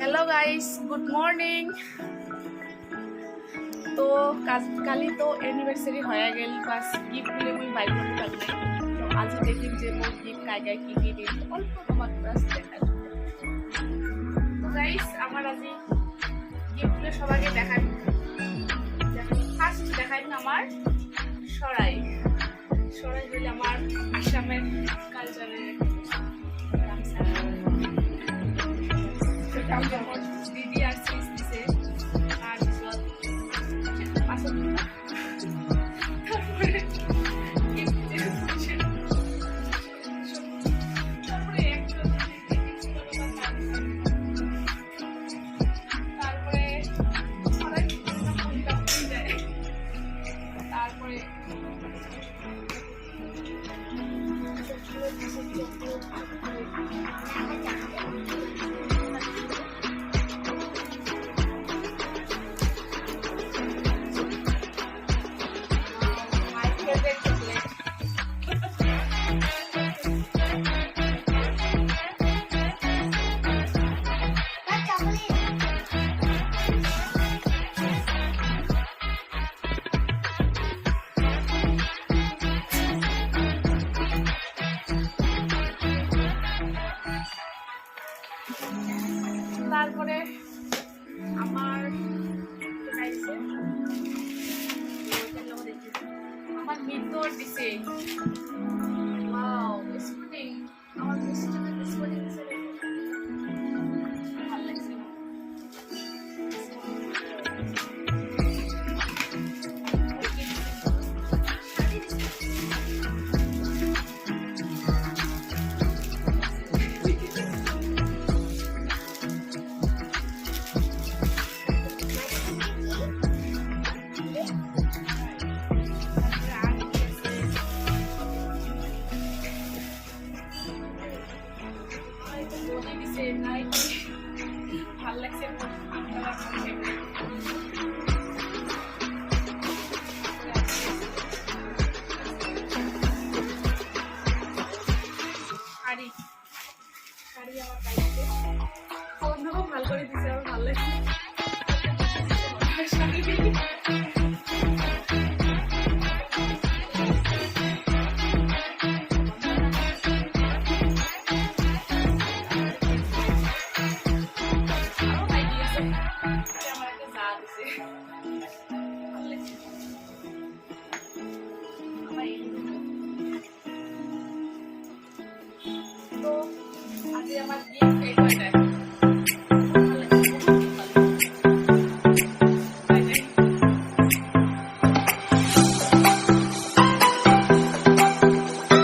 Hello guys good morning. तो কালি তো anniversary হয়ে গেল বাস গিফটগুলো মুই বাইর করতে পারি নাই। তো আজ দেখিম যে মোর গিফট কায় কি কি দিন অল্প তোমার ক্লাস দেখা। তো গাইস আমার আজি গিফটগুলো সবাইকে দেখাই। ফার্স্ট দেখাই আমার সরাই সরাই হইলে আমার আসামের কালচারের দিদি আর চিজ দিছে তাৰপিছত তারপরে আমার আমার মিতর দিছে ওয়াও স্পুটিং আমার মিস্টার স্পুটিং দিছে ভালো লাগছে ভাল লাগছে শাড়ি শাড়ি আমার পাইছে অন্যরকম ভাল করে দিছে আমার ভাল লাগছে শাড়ি তো আজকে আমার গিফট এই কয়টা